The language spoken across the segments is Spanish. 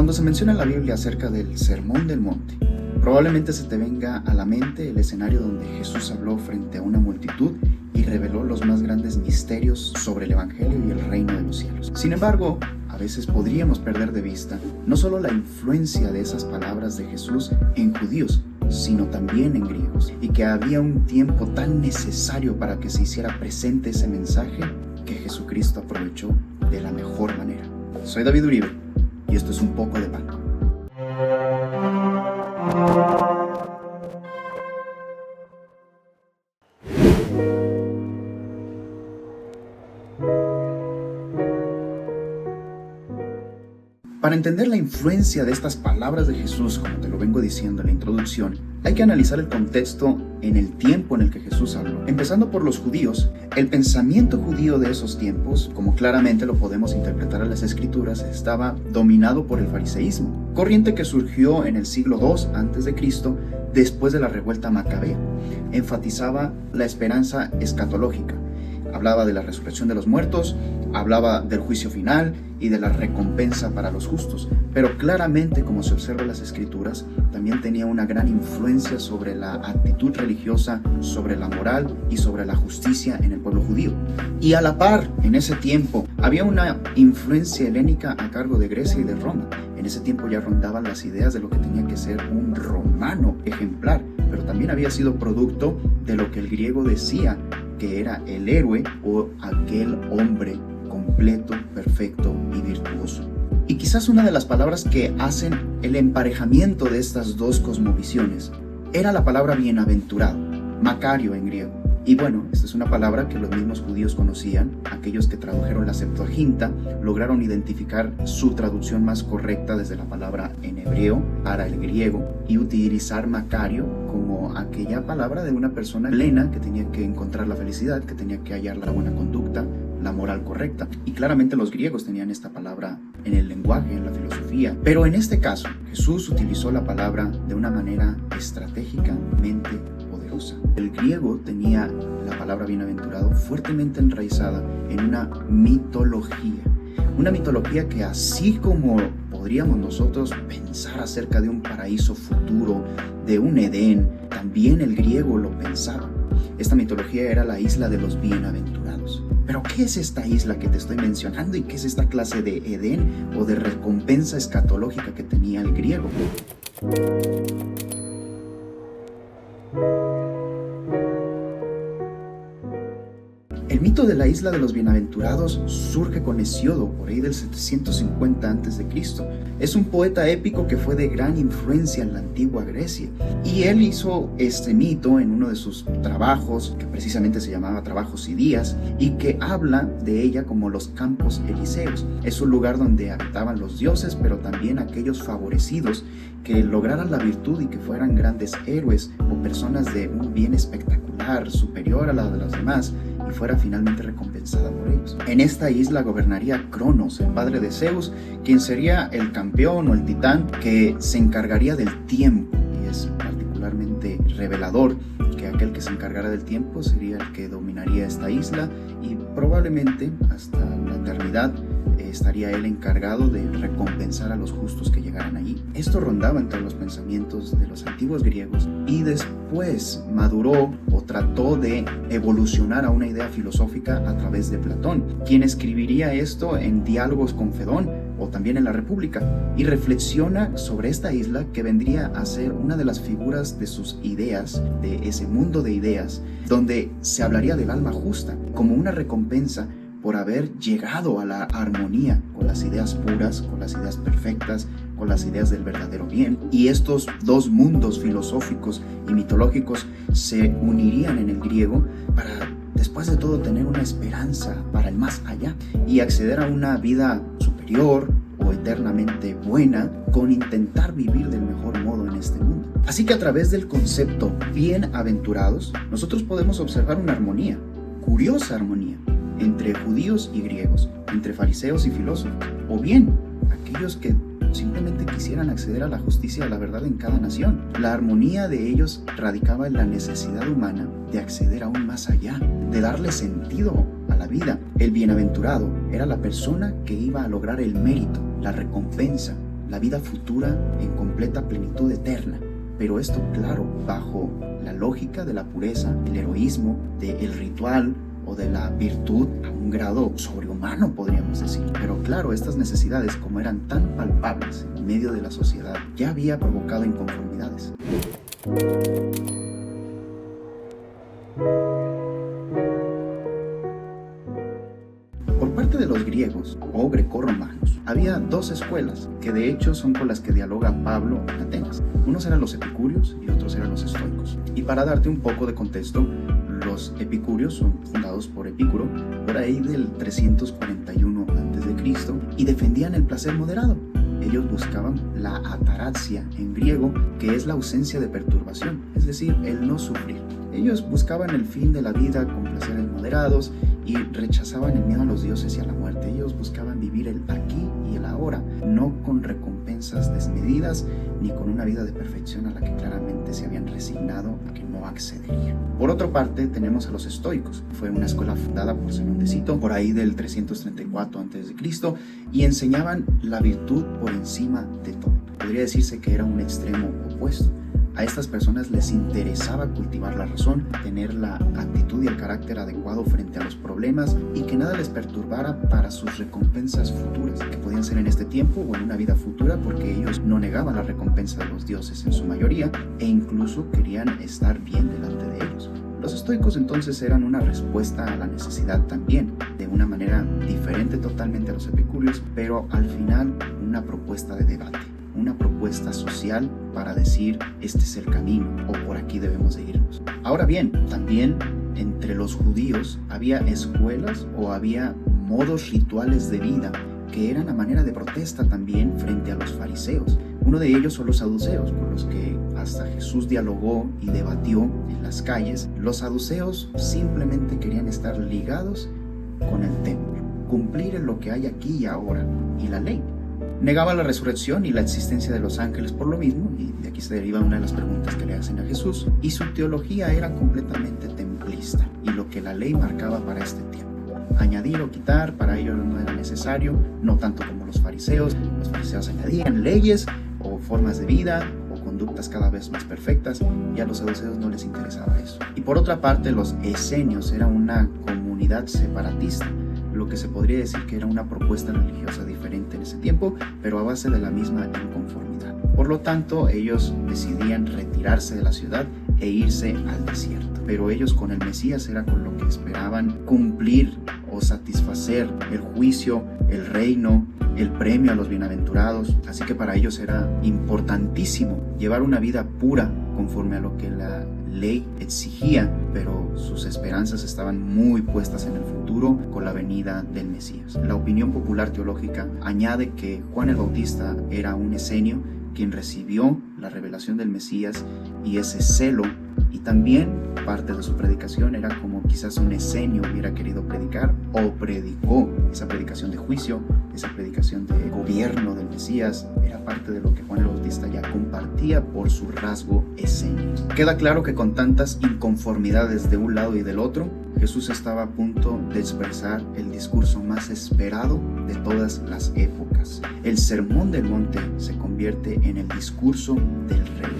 Cuando se menciona en la Biblia acerca del Sermón del Monte, probablemente se te venga a la mente el escenario donde Jesús habló frente a una multitud y reveló los más grandes misterios sobre el Evangelio y el reino de los cielos. Sin embargo, a veces podríamos perder de vista no solo la influencia de esas palabras de Jesús en judíos, sino también en griegos, y que había un tiempo tan necesario para que se hiciera presente ese mensaje que Jesucristo aprovechó de la mejor manera. Soy David Uribe y esto es Un Poco de Pan. Para entender la influencia de estas palabras de Jesús, como te lo vengo diciendo en la introducción, hay que analizar el contexto en el tiempo en el que Jesús habló. Empezando por los judíos, el pensamiento judío de esos tiempos, como claramente lo podemos interpretar en las Escrituras, estaba dominado por el fariseísmo, corriente que surgió en el siglo II a.C., después de la revuelta macabea. Enfatizaba la esperanza escatológica. Hablaba de la resurrección de los muertos, hablaba del juicio final y de la recompensa para los justos. Pero claramente, como se observa en las Escrituras, también tenía una gran influencia sobre la actitud religiosa, sobre la moral y sobre la justicia en el pueblo judío. Y a la par, en ese tiempo, había una influencia helénica a cargo de Grecia y de Roma. En ese tiempo ya rondaban las ideas de lo que tenía que ser un romano ejemplar, pero también había sido producto de lo que el griego decía que era el héroe o aquel hombre completo, perfecto y virtuoso. Y quizás una de las palabras que hacen el emparejamiento de estas dos cosmovisiones era la palabra bienaventurado, Macario en griego. Y bueno, esta es una palabra que los mismos judíos conocían. Aquellos que tradujeron la Septuaginta lograron identificar su traducción más correcta desde la palabra en hebreo para el griego y utilizar Macario como aquella palabra de una persona plena que tenía que encontrar la felicidad, que tenía que hallar la buena conducta, la moral correcta. Y claramente los griegos tenían esta palabra en el lenguaje, en la filosofía. Pero en este caso, Jesús utilizó la palabra de una manera estratégicamente poderosa. El griego tenía la palabra bienaventurado fuertemente enraizada en una mitología. Una mitología que, así como podríamos nosotros pensar acerca de un paraíso futuro, de un Edén, también el griego lo pensaba. Esta mitología era la isla de los bienaventurados. Pero ¿qué es esta isla que te estoy mencionando y qué es esta clase de Edén o de recompensa escatológica que tenía el griego? El mito de la isla de los bienaventurados surge con Hesíodo, por ahí del 750 a.C. Es un poeta épico que fue de gran influencia en la antigua Grecia. Y él hizo este mito en uno de sus trabajos, que precisamente se llamaba Trabajos y Días, y que habla de ella como los Campos Elíseos. Es un lugar donde habitaban los dioses, pero también aquellos favorecidos que lograran la virtud y que fueran grandes héroes o personas de un bien espectacular, superior a la de los demás, y fuera finalmente recompensada por ellos. En esta isla gobernaría Cronos, el padre de Zeus, quien sería el campeón o el titán que se encargaría del tiempo. Y es particularmente revelador que aquel que se encargara del tiempo sería el que dominaría esta isla y probablemente hasta la eternidad estaría él encargado de recompensar a los justos que llegaran allí. Esto rondaba entre los pensamientos de los antiguos griegos y después maduró o trató de evolucionar a una idea filosófica a través de Platón, quien escribiría esto en Diálogos con Fedón o también en La República, y reflexiona sobre esta isla que vendría a ser una de las figuras de sus ideas, de ese mundo de ideas, donde se hablaría del alma justa como una recompensa por haber llegado a la armonía con las ideas puras, con las ideas perfectas, con las ideas del verdadero bien. Y estos dos mundos filosóficos y mitológicos se unirían en el griego para, después de todo, tener una esperanza para el más allá y acceder a una vida superior o eternamente buena con intentar vivir del mejor modo en este mundo. Así que a través del concepto bienaventurados, nosotros podemos observar una armonía, curiosa armonía, entre judíos y griegos, entre fariseos y filósofos, o bien aquellos que simplemente quisieran acceder a la justicia y a la verdad en cada nación. La armonía de ellos radicaba en la necesidad humana de acceder aún más allá, de darle sentido a la vida. El bienaventurado era la persona que iba a lograr el mérito, la recompensa la vida futura en completa plenitud eterna. Pero esto, claro, bajo la lógica de la pureza, el heroísmo, del ritual o de la virtud a un grado sobrehumano, podríamos decir. Pero claro, estas necesidades, como eran tan palpables en medio de la sociedad, ya había provocado inconformidades. Por parte de los griegos o grecorromanos, había dos escuelas que de hecho son con las que dialoga Pablo en Atenas. Unos eran los epicúreos y otros eran los estoicos. Y para darte un poco de contexto, los epicúreos son fundados por Epicuro por ahí del 341 a.C. y defendían el placer moderado. Ellos buscaban la ataraxia en griego, que es la ausencia de perturbación, es decir, el no sufrir. Ellos buscaban el fin de la vida con placeres moderados y rechazaban el miedo a los dioses y a la muerte. Ellos buscaban vivir el aquí y el ahora, no con recompensas desmedidas ni con una vida de perfección a la que claramente se habían resignado a que no accederían. Por otra parte, tenemos a los estoicos. Fue una escuela fundada por Zenón de Cito por ahí del 334 a.C. y enseñaban la virtud por encima de todo. Podría decirse que era un extremo opuesto. A estas personas les interesaba cultivar la razón, tener la actitud y el carácter adecuado frente a los problemas y que nada les perturbara para sus recompensas futuras, que podían ser en este tiempo o en una vida futura, porque ellos no negaban la recompensa de los dioses en su mayoría e incluso querían estar bien delante de ellos. Los estoicos entonces eran una respuesta a la necesidad también, de una manera diferente totalmente a los epicúreos, pero al final una propuesta de debate. Una propuesta social para decir este es el camino o por aquí debemos de irnos. Ahora bien, también entre los judíos había escuelas o había modos rituales de vida que eran a manera de protesta también frente a los fariseos. Uno de ellos son los saduceos, con los que hasta Jesús dialogó y debatió en las calles. Los saduceos simplemente querían estar ligados con el templo, cumplir en lo que hay aquí y ahora y la ley. Negaba la resurrección y la existencia de los ángeles por lo mismo, y de aquí se deriva una de las preguntas que le hacen a Jesús, y su teología era completamente templista, y lo que la ley marcaba para este tiempo. Añadir o quitar para ellos no era necesario, no tanto como los fariseos. Los fariseos añadían leyes o formas de vida o conductas cada vez más perfectas, y a los saduceos no les interesaba eso. Y por otra parte, los esenios eran una comunidad separatista, lo que se podría decir que era una propuesta religiosa diferente en ese tiempo, pero a base de la misma inconformidad. Por lo tanto, ellos decidían retirarse de la ciudad e irse al desierto. Pero ellos con el Mesías era con lo que esperaban cumplir o satisfacer el juicio, el reino, el premio a los bienaventurados. Así que para ellos era importantísimo llevar una vida pura conforme a lo que la ley exigía, pero sus esperanzas estaban muy puestas en el futuro con la venida del Mesías. La opinión popular teológica añade que Juan el Bautista era un esenio quien recibió la revelación del Mesías y ese celo, y también parte de su predicación era como quizás un esenio hubiera querido predicar o predicó esa predicación de juicio, esa predicación de gobierno del Mesías. Era parte de lo que Juan el Bautista ya compartía por su rasgo esenio. Queda claro que con tantas inconformidades de un lado y del otro, Jesús estaba a punto de expresar el discurso más esperado de todas las épocas. El Sermón del Monte se convierte en el discurso del Rey.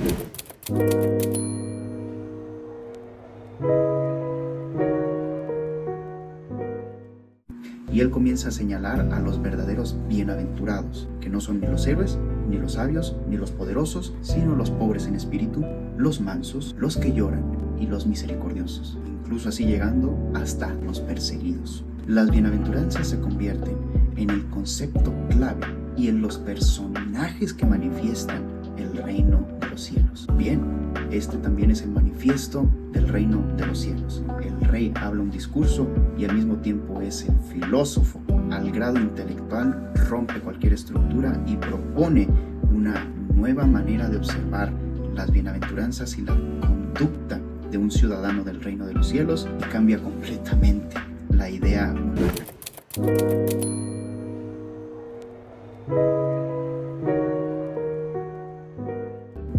Y él comienza a señalar a los verdaderos bienaventurados, que no son ni los héroes, ni los sabios, ni los poderosos, sino los pobres en espíritu, los mansos, los que lloran y los misericordiosos, incluso así llegando hasta los perseguidos. Las bienaventuranzas se convierten en el concepto clave y en los personajes que manifiestan el reino de los cielos. Bien, este también es el manifiesto del reino de los cielos. El rey habla un discurso y al mismo tiempo es el filósofo. Al grado intelectual rompe cualquier estructura y propone una nueva manera de observar las bienaventuranzas y la conducta de un ciudadano del reino de los cielos, y cambia completamente la idea humana.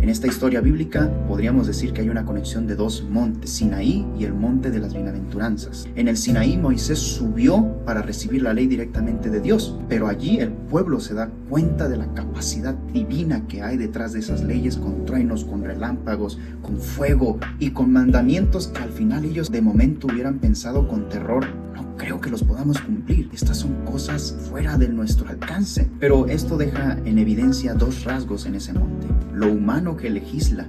En esta historia bíblica podríamos decir que hay una conexión de dos montes, Sinaí y el monte de las bienaventuranzas. En el Sinaí Moisés subió para recibir la ley directamente de Dios, pero allí el pueblo se da cuenta de la capacidad divina que hay detrás de esas leyes, con truenos, con relámpagos, con fuego y con mandamientos que al final ellos de momento hubieran pensado con terror: no creo que los podamos cumplir, estas son cosas fuera de nuestro alcance. Pero esto deja en evidencia dos rasgos en ese monte: lo humano que legisla,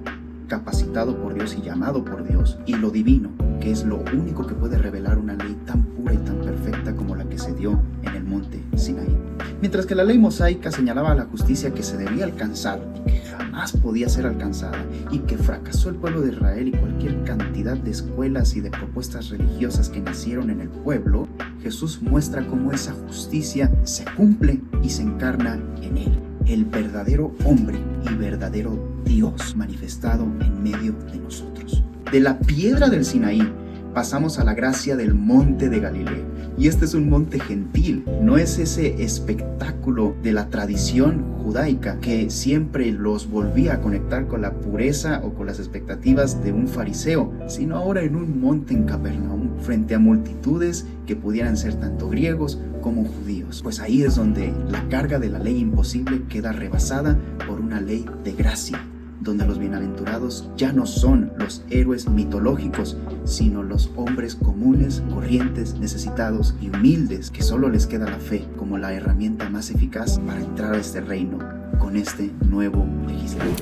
capacitado por Dios y llamado por Dios, y lo divino, que es lo único que puede revelar una ley tan pura y tan perfecta como la que se dio en el monte Sinaí. Mientras que la ley mosaica señalaba la justicia que se debía alcanzar y que jamás podía ser alcanzada, y que fracasó el pueblo de Israel y cualquier cantidad de escuelas y de propuestas religiosas que nacieron en el pueblo, Jesús muestra cómo esa justicia se cumple y se encarna en él, el verdadero hombre y verdadero Dios manifestado en medio de nosotros. De la piedra del Sinaí pasamos a la gracia del monte de Galilea. Y este es un monte gentil, no es ese espectáculo de la tradición judaica que siempre los volvía a conectar con la pureza o con las expectativas de un fariseo, sino ahora en un monte en Capernaum, frente a multitudes que pudieran ser tanto griegos como judíos. Pues ahí es donde la carga de la ley imposible queda rebasada por una ley de gracia, donde los bienaventurados ya no son los héroes mitológicos, sino los hombres comunes, corrientes, necesitados y humildes, que solo les queda la fe como la herramienta más eficaz para entrar a este reino con este nuevo legislador.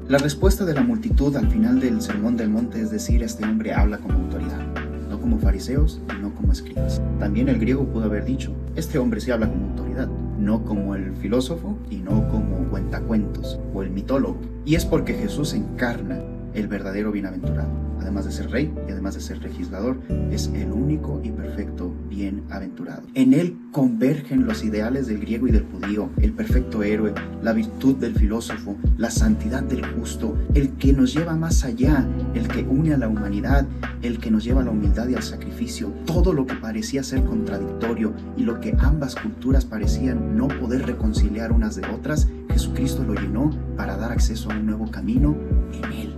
La respuesta de la multitud al final del Sermón del Monte es decir: este hombre habla como autoridad, no como fariseos y no como escribas. También el griego pudo haber dicho: este hombre sí habla como autoridad, no como el filósofo y no como cuentacuentos o el mitólogo. Y es porque Jesús encarna el verdadero bienaventurado. Además de ser rey y además de ser legislador, es el único y perfecto bienaventurado. En él convergen los ideales del griego y del judío: el perfecto héroe, la virtud del filósofo, la santidad del justo, el que nos lleva más allá, el que une a la humanidad, el que nos lleva a la humildad y al sacrificio. Todo lo que parecía ser contradictorio y lo que ambas culturas parecían no poder reconciliar unas de otras, Jesucristo lo llenó para dar acceso a un nuevo camino en él.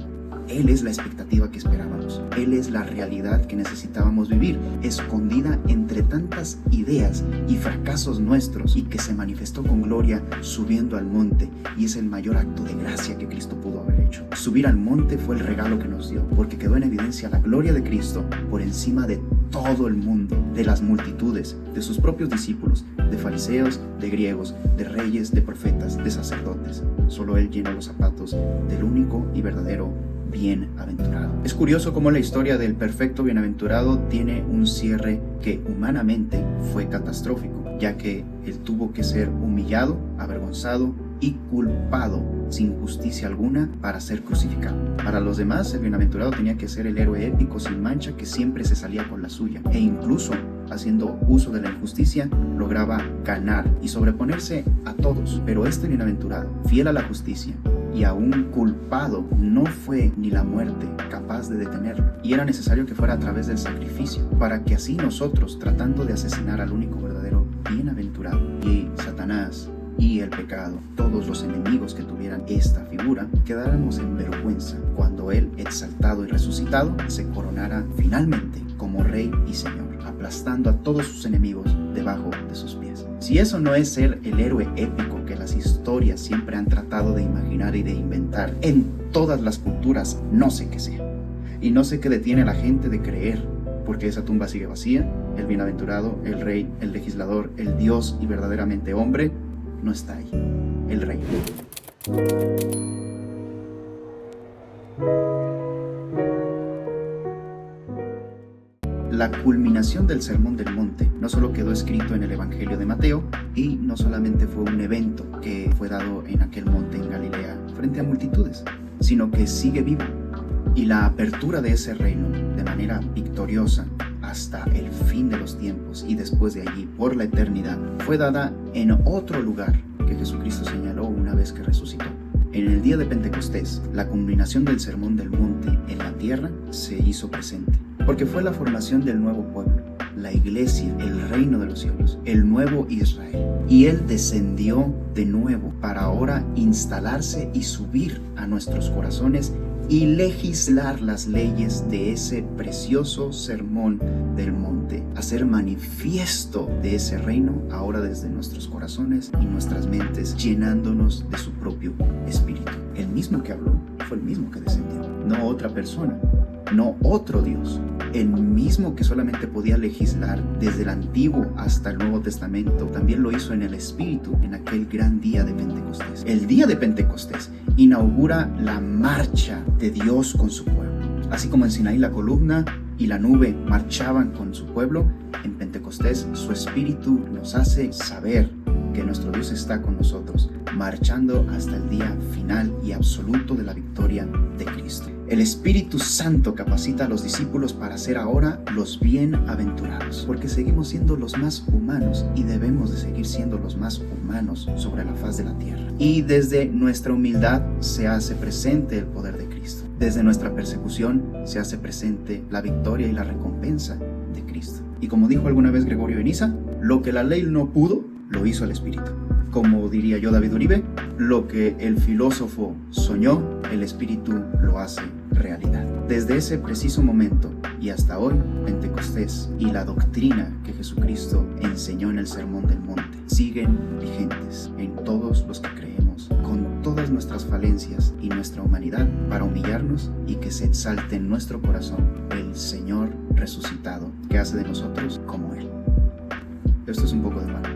Él es la expectativa que esperábamos. Él es la realidad que necesitábamos vivir, escondida entre tantas ideas y fracasos nuestros, y que se manifestó con gloria subiendo al monte. Y es el mayor acto de gracia que Cristo pudo haber hecho. Subir al monte fue el regalo que nos dio, porque quedó en evidencia la gloria de Cristo por encima de todo el mundo, de las multitudes, de sus propios discípulos, de fariseos, de griegos, de reyes, de profetas, de sacerdotes. Solo Él llenó los zapatos del único y verdadero bienaventurado. Es curioso cómo la historia del perfecto bienaventurado tiene un cierre que humanamente fue catastrófico, ya que él tuvo que ser humillado, avergonzado y culpado sin justicia alguna para ser crucificado. Para los demás, el bienaventurado tenía que ser el héroe épico sin mancha que siempre se salía con la suya, e incluso haciendo uso de la injusticia lograba ganar y sobreponerse a todos. Pero este bienaventurado, fiel a la justicia y aún culpado, no fue ni la muerte capaz de detenerlo, y era necesario que fuera a través del sacrificio, para que así nosotros, tratando de asesinar al único verdadero bienaventurado, y Satanás y el pecado, todos los enemigos que tuvieran esta figura, quedáramos en vergüenza cuando él, exaltado y resucitado, se coronara finalmente como Rey y Señor, aplastando a todos sus enemigos debajo de sus pies. Si eso no es ser el héroe épico que las historias siempre han tratado de imaginar y de inventar en todas las culturas, no sé qué sea. Y no sé qué detiene a la gente de creer, porque esa tumba sigue vacía. El bienaventurado, el rey, el legislador, el Dios y verdaderamente hombre no está ahí. El rey. La culminación del Sermón del Monte no solo quedó escrito en el Evangelio de Mateo, y no solamente fue un evento que fue dado en aquel monte en Galilea frente a multitudes, sino que sigue vivo, y la apertura de ese reino de manera victoriosa hasta el fin de los tiempos y después de allí por la eternidad fue dada en otro lugar que Jesucristo señaló una vez que resucitó. En el día de Pentecostés, la culminación del Sermón del Monte en la tierra se hizo presente, porque fue la formación del nuevo pueblo, la iglesia, el reino de los cielos, el nuevo Israel. Y Él descendió de nuevo para ahora instalarse y subir a nuestros corazones y legislar las leyes de ese precioso sermón del monte, hacer manifiesto de ese reino ahora desde nuestros corazones y nuestras mentes, llenándonos de su propio espíritu. El mismo que habló fue el mismo que descendió, no otra persona, no otro Dios. El mismo que solamente podía legislar desde el Antiguo hasta el Nuevo Testamento, también lo hizo en el Espíritu en aquel gran día de Pentecostés. El día de Pentecostés inaugura la marcha de Dios con su pueblo. Así como en Sinaí la columna y la nube marchaban con su pueblo, en Pentecostés su Espíritu nos hace saber que nuestro Dios está con nosotros, marchando hasta el día final y absoluto de la victoria de Cristo. El Espíritu Santo capacita a los discípulos para ser ahora los bienaventurados, porque seguimos siendo los más humanos y debemos de seguir siendo los más humanos sobre la faz de la tierra. Y desde nuestra humildad se hace presente el poder de Cristo. Desde nuestra persecución se hace presente la victoria y la recompensa de Cristo. Y como dijo alguna vez Gregorio de Niza, lo que la ley no pudo, lo hizo el Espíritu. Como diría yo, David Uribe, lo que el filósofo soñó, el Espíritu lo hace realidad. Desde ese preciso momento y hasta hoy, Pentecostés y la doctrina que Jesucristo enseñó en el Sermón del Monte siguen vigentes en todos los que creemos, con todas nuestras falencias y nuestra humanidad, para humillarnos y que se exalte en nuestro corazón el Señor resucitado, que hace de nosotros como Él. Esto es un poco de pan.